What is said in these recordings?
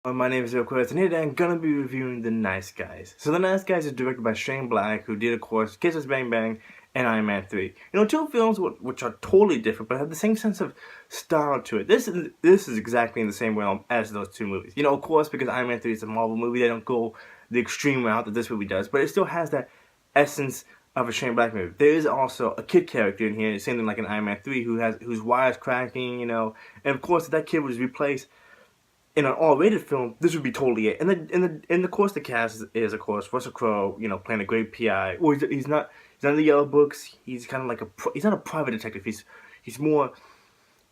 My name is Quest, and today I'm gonna be reviewing The Nice Guys. So The Nice Guys is directed by Shane Black, who did, of course, Kisses Bang Bang and Iron Man 3. You know, two films which are totally different, but have the same sense of style to it. This is exactly in the same realm as those two movies. You know, of course, because Iron Man 3 is a Marvel movie, they don't go the extreme route that this movie does, but it still has that essence of a Shane Black movie. There is also a kid character in here, same thing like in Iron Man 3, whose wires cracking, you know, and of course, if that kid was replaced in an R-rated film, this would be totally it. And of course, the cast is of course Russell Crowe, you know, playing a great PI. Well, he's not in the Yellow Books. He's kind of like he's not a private detective. He's more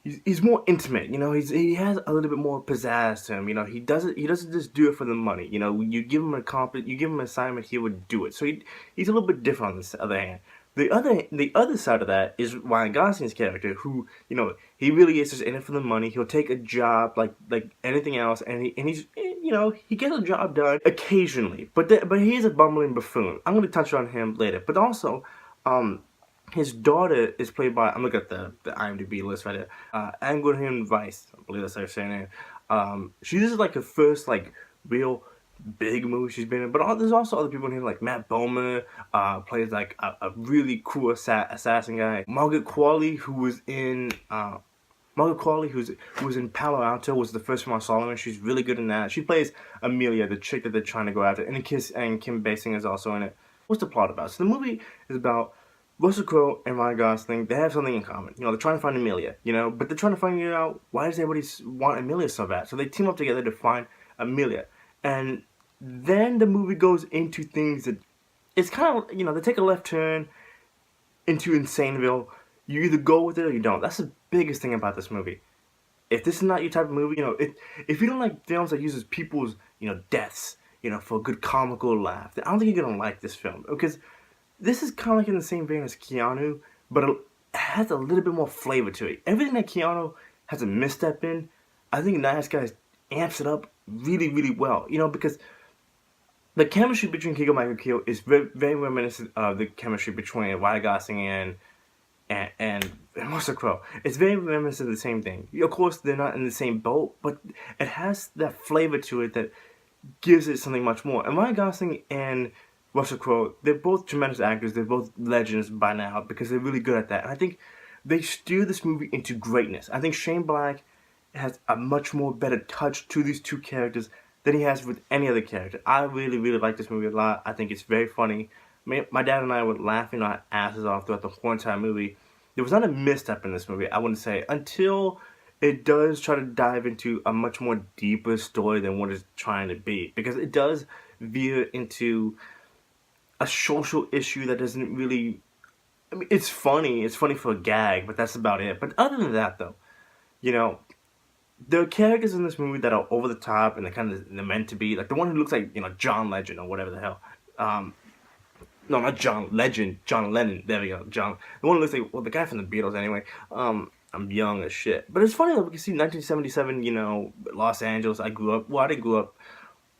he's more intimate. You know, he has a little bit more pizzazz to him. You know, he doesn't just do it for the money. You know, you give him you give him an assignment, he would do it. So he's a little bit different on this other hand. The other side of that is Ryan Gosling's character, who, you know, he really is just in it for the money. He'll take a job like anything else, and he's, you know, he gets a job done occasionally, but he's a bumbling buffoon. I'm going to touch on him later, but also, his daughter is played by, I'm looking at the IMDb list right there, Angwin Vice, I believe that's how you say her name. This is like her first like real big movie she's been in, but there's also other people in here like Matt Bomer, plays like a really cool assassin guy. Margaret Qualley, who was in who was in Palo Alto, was the first one I saw her in. She's really good in that. She plays Amelia, the chick that they're trying to go after, and Kim Basinger is also in it. What's the plot about? So the movie is about Russell Crowe and Ryan Gosling. They have something in common. You know, they're trying to find Amelia, you know, but they're trying to find out why does everybody want Amelia so bad. So they team up together to find Amelia. And then the movie goes into things that it's kind of, you know, they take a left turn into Insaneville. You either go with it or you don't. That's the biggest thing about this movie. If this is not your type of movie, you know, if you don't like films that uses people's, you know, deaths, you know, for a good comical laugh, I don't think you're gonna like this film, because this is kind of like in the same vein as Keanu, but it has a little bit more flavor to it. Everything that Keanu has a misstep in, I think Nice Guys amps it up really, really well. You know, because the chemistry between Keegan-Michael Key is very, very reminiscent of the chemistry between Ryan Gosling and Russell Crowe. It's very reminiscent of the same thing. Of course, they're not in the same boat, but it has that flavor to it that gives it something much more. And Ryan Gosling and Russell Crowe, they're both tremendous actors. They're both legends by now because they're really good at that. And I think they steer this movie into greatness. I think Shane Black has a much more better touch to these two characters than he has with any other character. I really, really like this movie a lot. I think it's very funny. My dad and I were laughing our asses off throughout the whole entire movie. There was not a misstep in this movie, I wouldn't say, until it does try to dive into a much more deeper story than what it's trying to be. Because it does veer into a social issue that doesn't really... I mean, it's funny. It's funny for a gag, but that's about it. But other than that, though, you know, there are characters in this movie that are over the top and they're meant to be. Like the one who looks like, you know, John Legend or whatever the hell. No, not John Legend, John Lennon. There we go, John. The one who looks like, well, the guy from the Beatles anyway. I'm young as shit. But it's funny though, because see 1977, you know, Los Angeles. I didn't grow up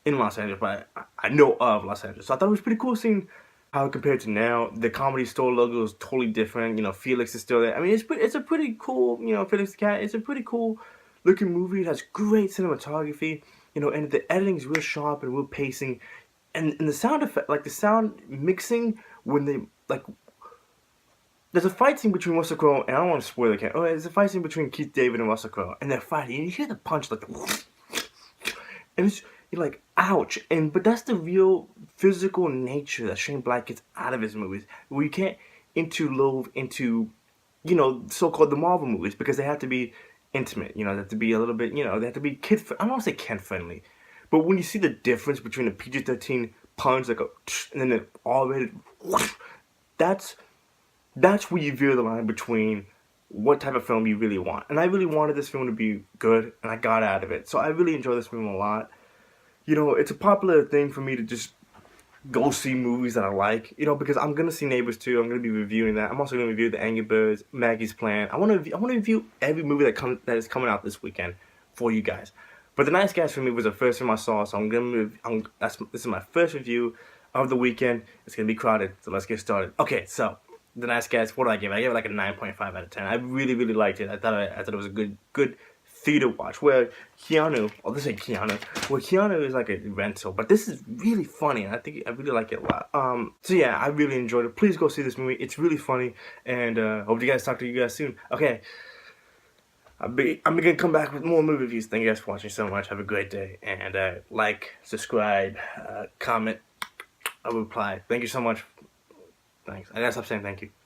in Los Angeles, but I know of Los Angeles. So I thought it was pretty cool seeing how it compared to now. The Comedy Store logo is totally different. You know, Felix is still there. I mean, it's a pretty cool, you know, Felix the Cat. It's a pretty cool looking movie. It has great cinematography, you know, and the editing is real sharp and real pacing. And the sound effect, like the sound mixing when they, like, there's a fight scene between Russell Crowe, and I don't want to spoil the cat. Oh, there's a fight scene between Keith David and Russell Crowe, and they're fighting, and you hear the punch, like, and you're like, ouch. But that's the real physical nature that Shane Black gets out of his movies, where you can't interlove into, you know, so-called the Marvel movies, because they have to be intimate, you know, they have to be a little bit, you know, they have to be I don't want to say kid-friendly, but when you see the difference between a PG-13 punch, like and then the R-rated, that's where you veer the line between what type of film you really want. And I really wanted this film to be good, and I got out of it. So I really enjoy this film a lot. You know, it's a popular thing for me to just go see movies that I like, you know, because I'm gonna see Neighbors 2. I'm gonna be reviewing that. I'm also gonna review The Angry Birds, Maggie's Plan. I wanna review every movie that is coming out this weekend for you guys. But The Nice Guys for me was the first film I saw, so this is my first review of the weekend. It's gonna be crowded, so let's get started. Okay, so The Nice Guys, what do I give it? I gave it like a 9.5 out of 10. I really, really liked it. I thought it was a good theater watch where Keanu, where Keanu is like a rental, but this is really funny, and I really like it a lot. So yeah, I really enjoyed it. Please go see this movie. It's really funny, and hope you guys talk to you guys soon. Okay, I'm gonna come back with more movie reviews. Thank you guys for watching so much. Have a great day, and like, subscribe, comment, I'll reply. Thank you so much. Thanks. I gotta stop saying thank you.